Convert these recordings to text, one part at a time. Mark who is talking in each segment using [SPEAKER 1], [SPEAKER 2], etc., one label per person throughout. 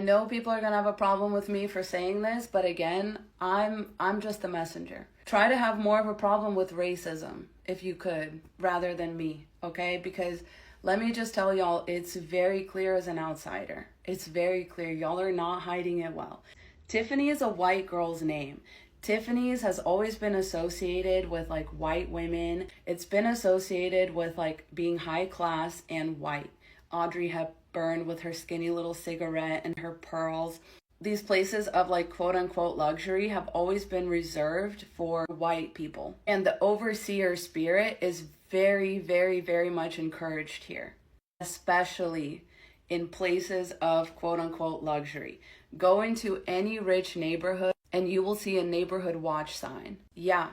[SPEAKER 1] I know people are gonna have a problem with me for saying this, but again, I'm just the messenger. Try to have more of a problem with racism, if you could, rather than me, okay? Because let me just tell y'all, it's very clear as an outsider. It's very clear. Y'all are not hiding it well. Tiffany is a white girl's name. Tiffany's has always been associated with like white women. It's been associated with like being high class and white. Audrey Hepburn with her skinny little cigarette and her pearls. These places of like quote unquote luxury have always been reserved for white people. And the overseer spirit is very, very, very much encouraged here, especially in places of quote unquote luxury. Go into any rich neighborhood and you will see a neighborhood watch sign. Yeah,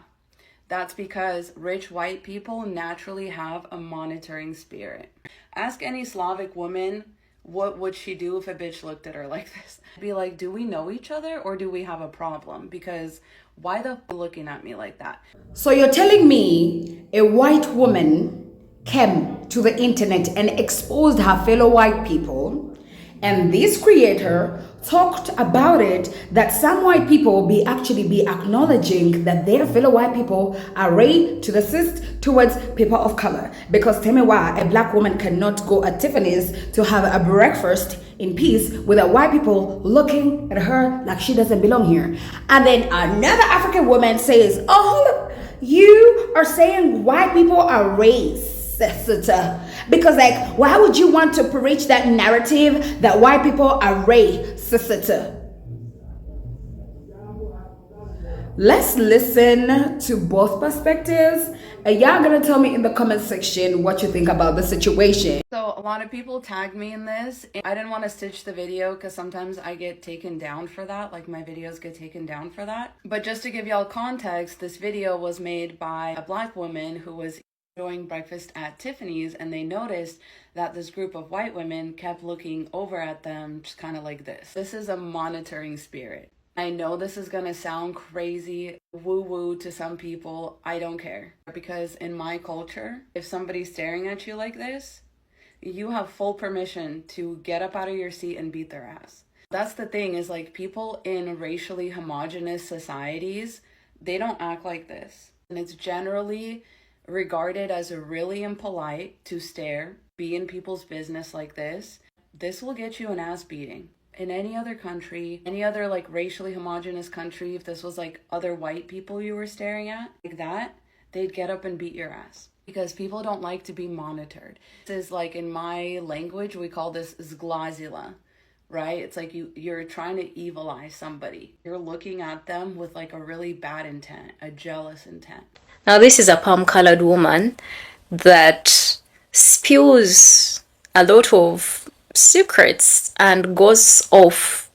[SPEAKER 1] that's because rich white people naturally have a monitoring spirit. Ask any Slavic woman, what would she do if a bitch looked at her like this? Be like, do we know each other or do we have a problem? Because why the looking at me like that?
[SPEAKER 2] So you're telling me a white woman came to the internet and exposed her fellow white people, and this creator talked about it, that some white people actually be acknowledging that their fellow white people are ready to assist towards people of color. Because tell me why a black woman cannot go at Tiffany's to have a breakfast in peace without white people looking at her like she doesn't belong here. And then another African woman says, oh, hold up, you are saying white people are racist. Because like, why would you want to preach that narrative that white people are racist? Let's listen to both perspectives, and y'all gonna tell me in the comment section what you think about the situation.
[SPEAKER 1] So a lot of people tagged me in this. I didn't want to stitch the video because sometimes I get taken down for that, like my videos get taken down for that. But just to give y'all context, this video was made by a black woman who was enjoying breakfast at Tiffany's, and they noticed that this group of white women kept looking over at them just kind of like this. This is a monitoring spirit. I know this is gonna sound crazy, woo-woo to some people. I don't care. Because in my culture, if somebody's staring at you like this, you have full permission to get up out of your seat and beat their ass. That's the thing, is like people in racially homogenous societies, they don't act like this. And it's generally regarded as really impolite to stare, be in people's business like this. This will get you an ass beating. In any other country, any other like racially homogenous country, if this was like other white people you were staring at like that, they'd get up and beat your ass. Because people don't like to be monitored. This is like, in my language, we call this zglazila, right? It's like you're trying to evilize somebody. You're looking at them with like a really bad intent, a jealous intent.
[SPEAKER 3] Now this is a palm-colored woman that spews a lot of secrets and goes off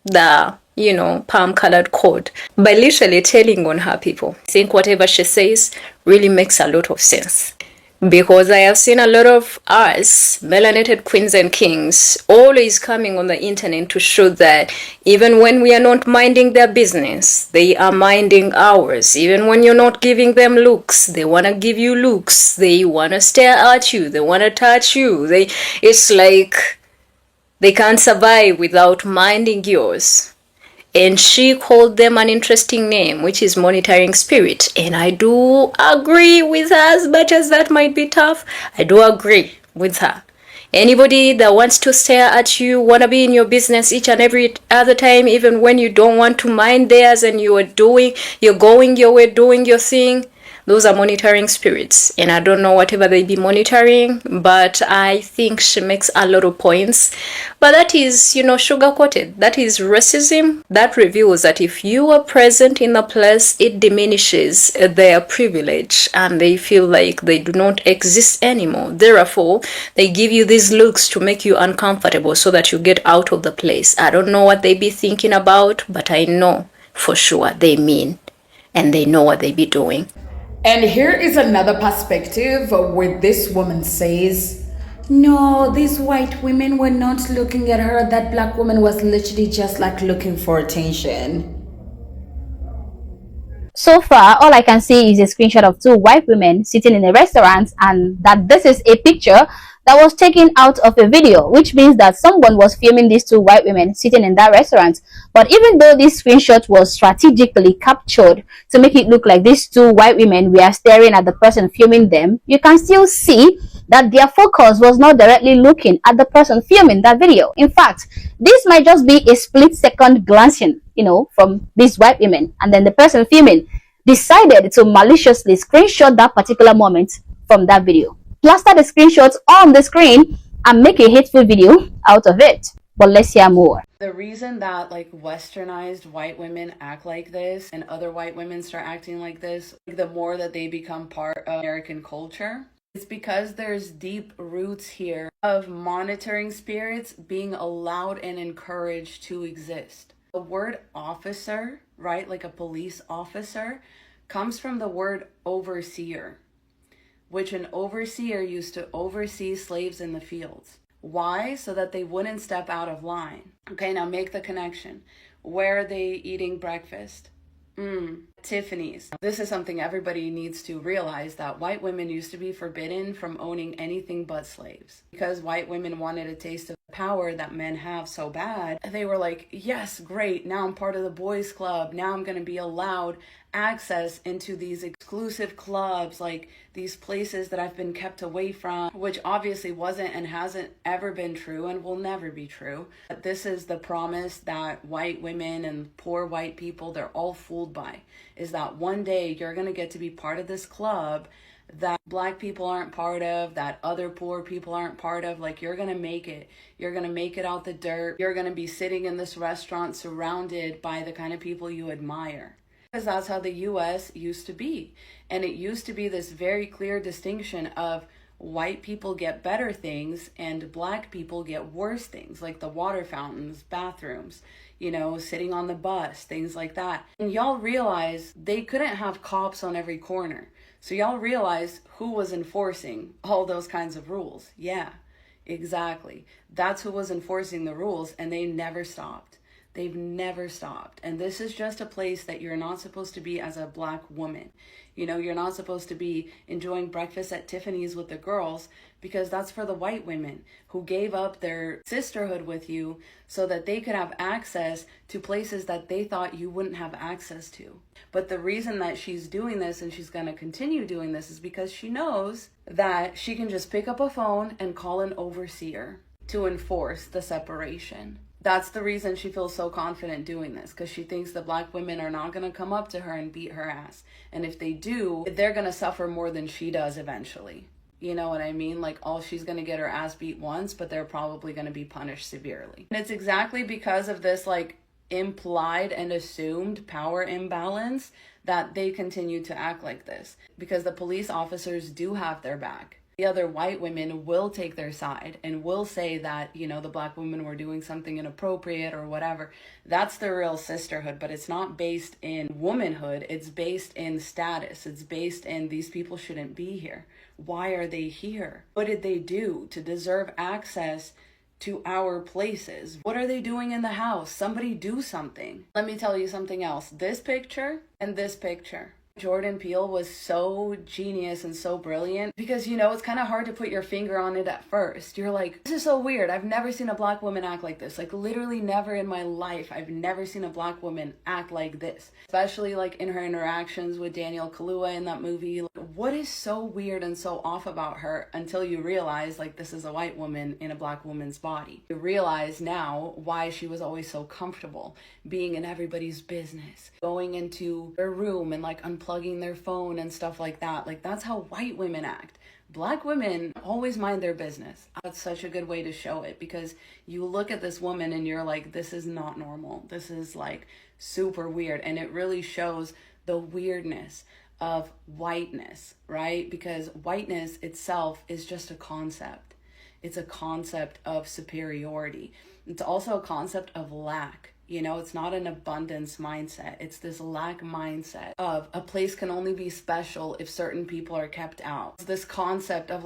[SPEAKER 3] the, palm-colored code by literally telling on her people. I think whatever she says really makes a lot of sense. Because I have seen a lot of us, melanated queens and kings, always coming on the internet to show that even when we are not minding their business, they are minding ours. Even when you're not giving them looks, they want to give you looks. They want to stare at you. They want to touch you. It's like they can't survive without minding yours. And she called them an interesting name, which is monitoring spirit. And I do agree with her, as much as that might be tough. I do agree with her. Anybody that wants to stare at you, want to be in your business each and every other time, even when you don't want to mind theirs and you're going your way, doing your thing, those are monitoring spirits. And I don't know whatever they be monitoring, but I think she makes a lot of points. But that is, sugar-coated. That is racism. That reveals that if you are present in the place, it diminishes their privilege and they feel like they do not exist anymore. Therefore, they give you these looks to make you uncomfortable so that you get out of the place. I don't know what they be thinking about, but I know for sure they mean and they know what they be doing.
[SPEAKER 2] And here is another perspective where this woman says, no, these white women were not looking at her. That black woman was literally just like looking for attention.
[SPEAKER 4] So far, all I can see is a screenshot of two white women sitting in a restaurant, and that this is a picture that was taken out of a video, which means that someone was filming these two white women sitting in that restaurant. But even though this screenshot was strategically captured to make it look like these two white women were staring at the person filming them, you can still see that their focus was not directly looking at the person filming that video. In fact, this might just be a split second glancing, from these white women, and then the person filming decided to maliciously screenshot that particular moment from that video, plaster the screenshots on the screen, and make a hateful video out of it. But let's hear more.
[SPEAKER 1] The reason that westernized white women act like this and other white women start acting like this, the more that they become part of American culture, it's because there's deep roots here of monitoring spirits being allowed and encouraged to exist. The word officer, right, like a police officer, comes from the word overseer, which an overseer used to oversee slaves in the fields. Why? So that they wouldn't step out of line. Okay, now make the connection. Where are they eating breakfast? Tiffany's. This is something everybody needs to realize, that white women used to be forbidden from owning anything but slaves. Because white women wanted a taste of power that men have so bad, they were like, yes, great, now I'm part of the boys club, now I'm going to be allowed access into these exclusive clubs, like these places that I've been kept away from, which obviously wasn't and hasn't ever been true and will never be true. But this is the promise that white women and poor white people, they're all fooled by, is that one day you're going to get to be part of this club that black people aren't part of, that other poor people aren't part of. Like, you're gonna make it. You're gonna make it out the dirt. You're gonna be sitting in this restaurant surrounded by the kind of people you admire. Because that's how the US used to be. And it used to be this very clear distinction of white people get better things and black people get worse things, like the water fountains, bathrooms, sitting on the bus, things like that. And y'all realize they couldn't have cops on every corner. So y'all realize who was enforcing all those kinds of rules. Yeah, exactly. That's who was enforcing the rules, and they never stopped. They've never stopped. And this is just a place that you're not supposed to be as a black woman. You're not supposed to be enjoying breakfast at Tiffany's with the girls, because that's for the white women who gave up their sisterhood with you so that they could have access to places that they thought you wouldn't have access to. But the reason that she's doing this, and she's going to continue doing this, is because she knows that she can just pick up a phone and call an overseer to enforce the separation. That's the reason she feels so confident doing this, because she thinks the black women are not going to come up to her and beat her ass. And if they do, they're going to suffer more than she does eventually. You know what I mean? Like, she's going to get her ass beat once, but they're probably going to be punished severely. And it's exactly because of this, implied and assumed power imbalance that they continue to act like this. Because the police officers do have their back. The other white women will take their side and will say that, the black women were doing something inappropriate or whatever. That's the real sisterhood, but it's not based in womanhood. It's based in status. It's based in these people shouldn't be here. Why are they here? What did they do to deserve access to our places? What are they doing in the house? Somebody do something. Let me tell you something else. This picture and this picture. Jordan Peele was so genius and so brilliant because, it's kind of hard to put your finger on it at first. You're like, this is so weird. I've never seen a black woman act like this. Literally never in my life. I've never seen a black woman act like this. Especially in her interactions with Daniel Kaluuya in that movie. What is so weird and so off about her until you realize, this is a white woman in a black woman's body. You realize now why she was always so comfortable being in everybody's business. Going into their room and unplugging their phone and stuff like that. That's how white women act. Black women always mind their business. That's such a good way to show it, because you look at this woman and you're like, this is not normal. This is super weird. And it really shows the weirdness of whiteness, right? Because whiteness itself is just a concept. It's a concept of superiority. It's also a concept of lack. It's not an abundance mindset. It's this lack mindset of a place can only be special if certain people are kept out. It's this concept of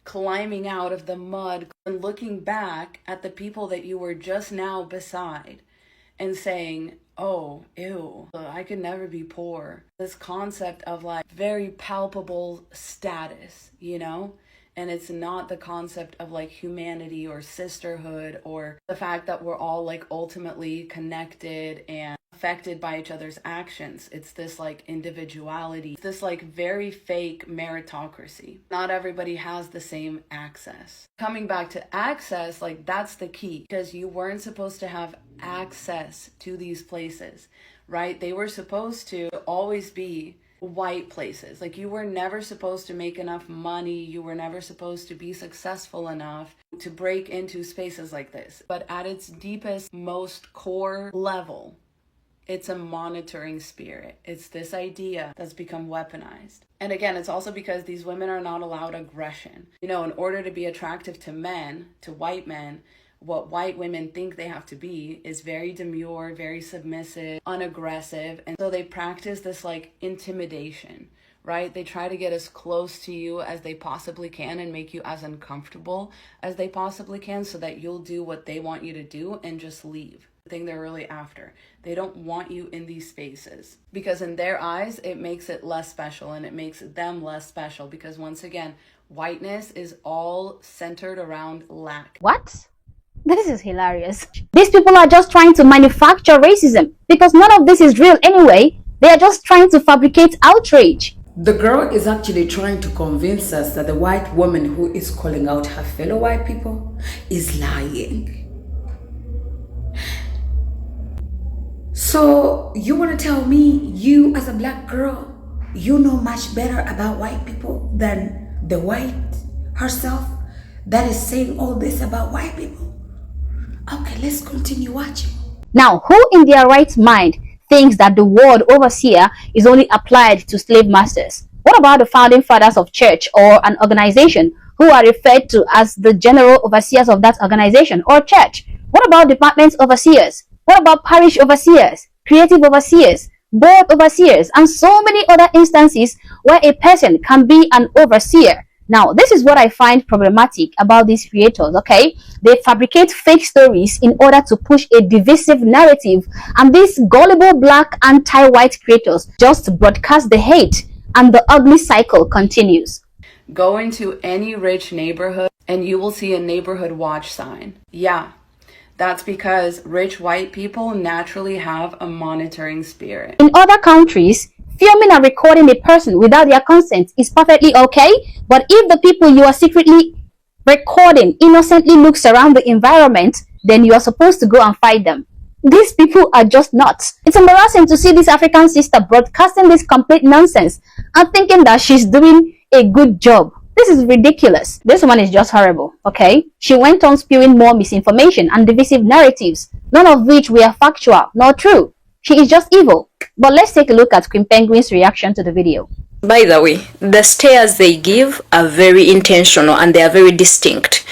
[SPEAKER 1] climbing out of the mud and looking back at the people that you were just now beside and saying, oh, ew, I could never be poor. This concept of very palpable status, And it's not the concept of like humanity or sisterhood or the fact that we're all like ultimately connected and affected by each other's actions. It's this like individuality, it's this like very fake meritocracy. Not everybody has the same access. Coming back to access, like that's the key, because you weren't supposed to have access to these places, right? They were supposed to always be white places. Like you were never supposed to make enough money, you were never supposed to be successful enough to break into spaces like this. But at its deepest, most core level, it's a monitoring spirit. It's this idea that's become weaponized. And again, it's also because these women are not allowed aggression. You know, in order to be attractive to men, to white men, what white women think they have to be is very demure, very submissive, unaggressive. And so they practice this like intimidation, right? They try to get as close to you as they possibly can and make you as uncomfortable as they possibly can so that you'll do what they want you to do and just leave. The thing they're really after. They don't want you in these spaces because in their eyes, it makes it less special and it makes them less special because once again, whiteness is all centered around lack.
[SPEAKER 4] What? This is hilarious. These people are just trying to manufacture racism because none of this is real anyway. They are just trying to fabricate outrage.
[SPEAKER 2] The girl is actually trying to convince us that the white woman who is calling out her fellow white people is lying. So you want to tell me you as a black girl, you know much better about white people than the white herself that is saying all this about white people? Okay, let's continue watching.
[SPEAKER 4] Now, who in their right mind thinks that the word overseer is only applied to slave masters? What about the founding fathers of church or an organization who are referred to as the general overseers of that organization or church? What about department overseers? What about parish overseers, creative overseers, board overseers, and so many other instances where a person can be an overseer? Now, this is what I find problematic about these creators, okay? They fabricate fake stories in order to push a divisive narrative, and these gullible black anti-white creators just broadcast the hate, and the ugly cycle continues.
[SPEAKER 1] Go into any rich neighborhood and you will see a neighborhood watch sign. Yeah, that's because rich white people naturally have a monitoring spirit.
[SPEAKER 4] In other countries, filming and recording a person without their consent is perfectly okay, but if the people you are secretly recording innocently looks around the environment, then you are supposed to go and fight them. These people are just nuts. It's embarrassing to see this African sister broadcasting this complete nonsense and thinking that she's doing a good job. This is ridiculous. This woman is just horrible, okay? She went on spewing more misinformation and divisive narratives, none of which were factual nor true. She is just evil. But let's take a look at Queen Penguin's reaction to the video.
[SPEAKER 3] By the way, the stares they give are very intentional and they are very distinct.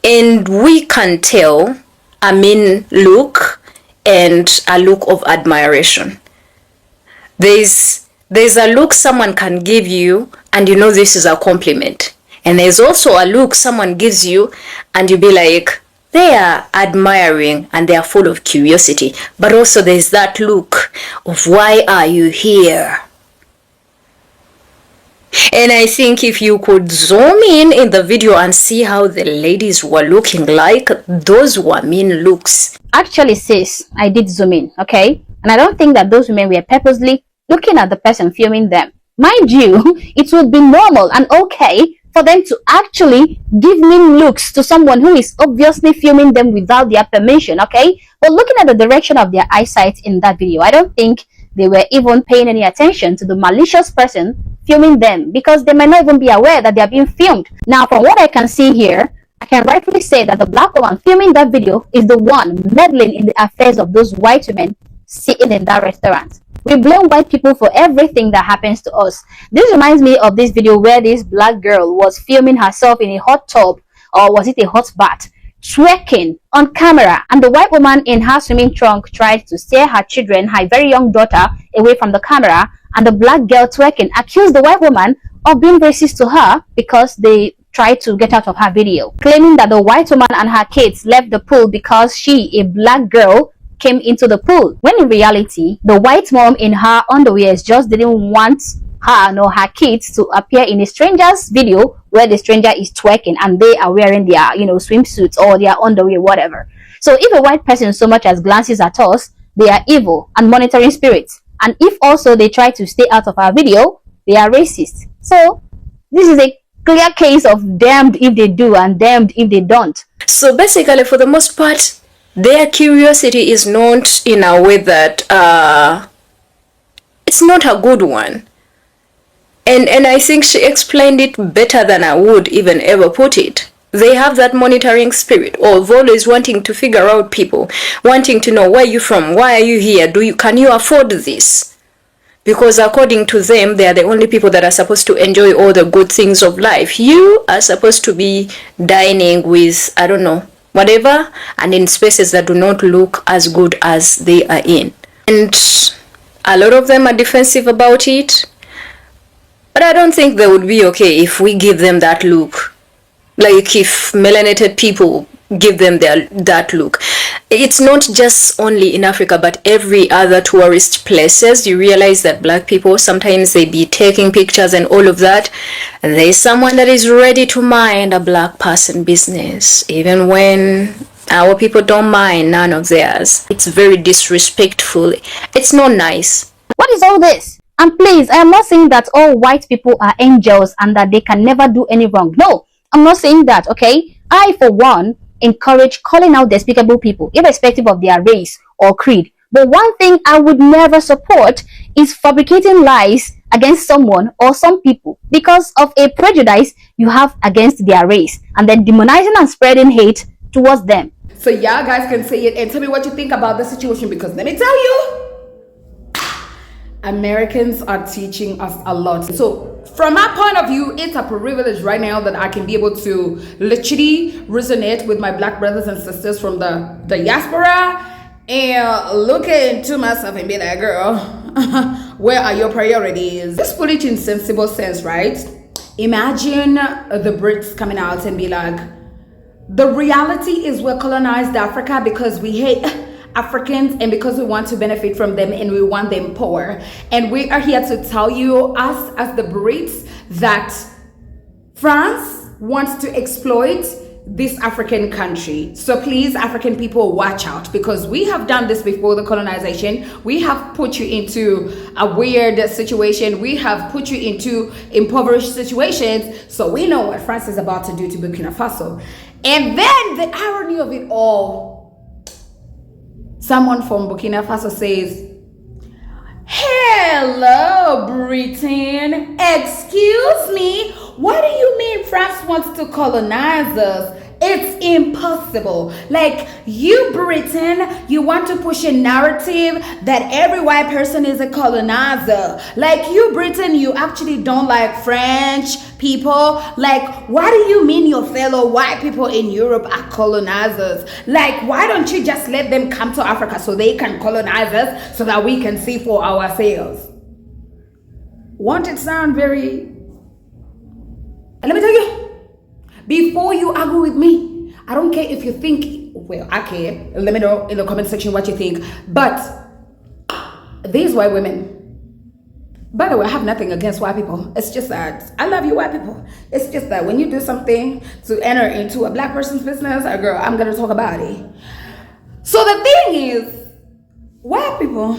[SPEAKER 3] And we can tell a mean look and a look of admiration. There's a look someone can give you and you know this is a compliment. And there's also a look someone gives you and you be like, they are admiring and they are full of curiosity. But also there's that look of why are you here? And I think if you could zoom in the video and see how the ladies were looking like, those were mean looks.
[SPEAKER 4] Actually, sis, I did zoom in, okay? And I don't think that those women were purposely looking at the person filming them. Mind you, it would be normal and okay for them to actually give mean looks to someone who is obviously filming them without their permission, okay? But looking at the direction of their eyesight in that video, I don't think they were even paying any attention to the malicious person filming them because they might not even be aware that they are being filmed. Now, from what I can see here, I can rightfully say that the black woman filming that video is the one meddling in the affairs of those white women sitting in that restaurant. We blame white people for everything that happens to us. This reminds me of this video where this black girl was filming herself in a hot tub, or was it a hot bath, twerking on camera, and the white woman in her swimming trunk tried to steer her children, her very young daughter, away from the camera, and the black girl twerking accused the white woman of being racist to her because they tried to get out of her video, claiming that the white woman and her kids left the pool because she, a black girl, came into the pool, when in reality the white mom in her underwears just didn't want her nor her kids to appear in a stranger's video where the stranger is twerking and they are wearing their, swimsuits or their underwear, whatever. So if a white person so much as glances at us, they are evil and monitoring spirits. And if also they try to stay out of our video, they are racist. So this is a clear case of damned if they do and damned if they don't.
[SPEAKER 3] So basically, for the most part, their curiosity is not in a way that it's not a good one. And I think she explained it better than I would even ever put it. They have that monitoring spirit of always wanting to figure out people, wanting to know where you're from, why are you here, can you afford this? Because according to them, they are the only people that are supposed to enjoy all the good things of life. You are supposed to be dining with, I don't know, whatever, and in spaces that do not look as good as they are in. And a lot of them are defensive about it. But I don't think they would be okay if we give them that look. Like if melanated people give them that look. It's not just only in Africa, but every other tourist places. You realize that black people, sometimes they be taking pictures and all of that. And there's someone that is ready to mind a black person business, even when our people don't mind none of theirs. It's very disrespectful. It's not nice.
[SPEAKER 4] What is all this? And please, I am not saying that all white people are angels and that they can never do any wrong. No, I'm not saying that, okay? I, for one, encourage calling out despicable people, irrespective of their race or creed. But one thing I would never support is fabricating lies against someone or some people because of a prejudice you have against their race, and then demonizing and spreading hate towards them.
[SPEAKER 2] So y'all guys can say it and tell me what you think about the situation, because let me tell you, Americans are teaching us a lot. So from my point of view, it's a privilege right now that I can be able to literally resonate with my black brothers and sisters from the diaspora and look into myself and be like, girl, where are your priorities? Just put it in sensible sense, right? Imagine the Brits coming out and be like, the reality is we colonized Africa because we hate Africans and because we want to benefit from them and we want them poor. And we are here to tell you, us as the Brits, that France wants to exploit this African country. So please, African people, watch out, because we have done this before the colonization. We have put you into a weird situation. We have put you into impoverished situations. So we know what France is about to do to Burkina Faso. And then the irony of it all, someone from Burkina Faso says, hello, Britain. Excuse me, what do you mean France wants to colonize us? It's impossible. Like, you, Britain, you want to push a narrative that every white person is a colonizer. Like, you, Britain, you actually don't like French people. Like, why do you mean your fellow white people in Europe are colonizers? Like, why don't you just let them come to Africa so they can colonize us so that we can see for ourselves? Won't it sound very... And let me tell you, before you argue with me, I don't care if you think, well, I care. Let me know in the comment section what you think. But these white women, by the way, I have nothing against white people. It's just that I love you white people. It's just that when you do something to enter into a black person's business, girl, I'm going to talk about it. So the thing is, white people,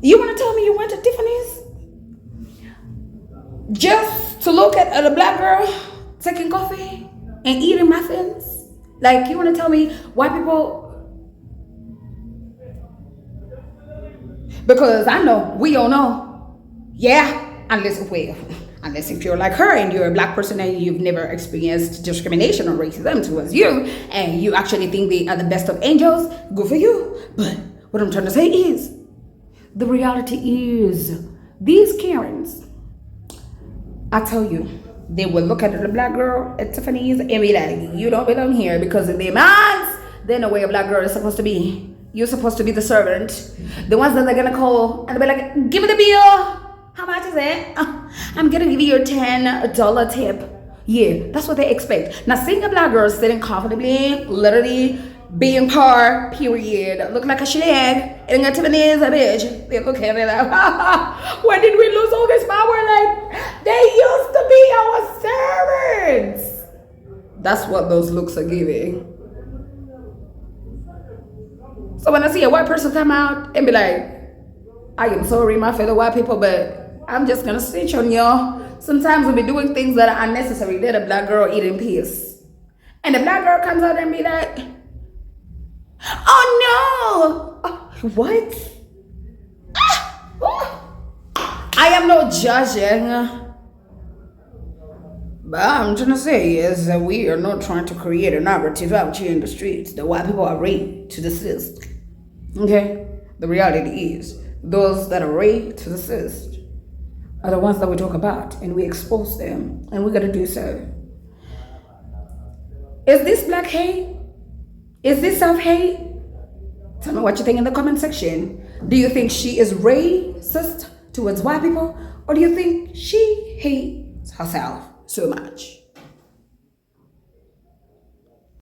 [SPEAKER 2] you want to tell me you went to Tiffany's just to look at a black girl taking coffee and eating muffins? Like, you want to tell me white people? Because I know, we all know. Yeah, unless if you're like her and you're a black person and you've never experienced discrimination or racism towards you, and you actually think they are the best of angels, good for you. But what I'm trying to say is, the reality is, these Karens, I tell you, they will look at the black girl at Tiffany's and be like, you don't belong here, because in their minds, they know where a black girl is supposed to be. You're supposed to be the servant. The ones that they're gonna call and they'll be like, give me the bill. How much is it? I'm gonna give you your $10 tip. Yeah, that's what they expect. Now, seeing a black girl sitting comfortably, literally being poor, period. Look like a shag. And got 7 years a bitch. They look at it like, when did we lose all this power? Like, they used to be our servants. That's what those looks are giving. So when I see a white person come out and be like, I am sorry, my fellow white people, but I'm just gonna snitch on y'all. Sometimes we'll be doing things that are unnecessary. Let a black girl eat in peace. And the black girl comes out and be like, oh no! What? I am not judging. But I'm trying to say is that we are not trying to create a narrative out here in the streets that white people are ready to desist. Okay? The reality is, those that are ready to desist are the ones that we talk about and we expose them, and we gotta do so. Is this black hate? Is this self-hate? Tell me what you think in the comment section. Do you think she is racist towards white people, or do you think she hates herself so much?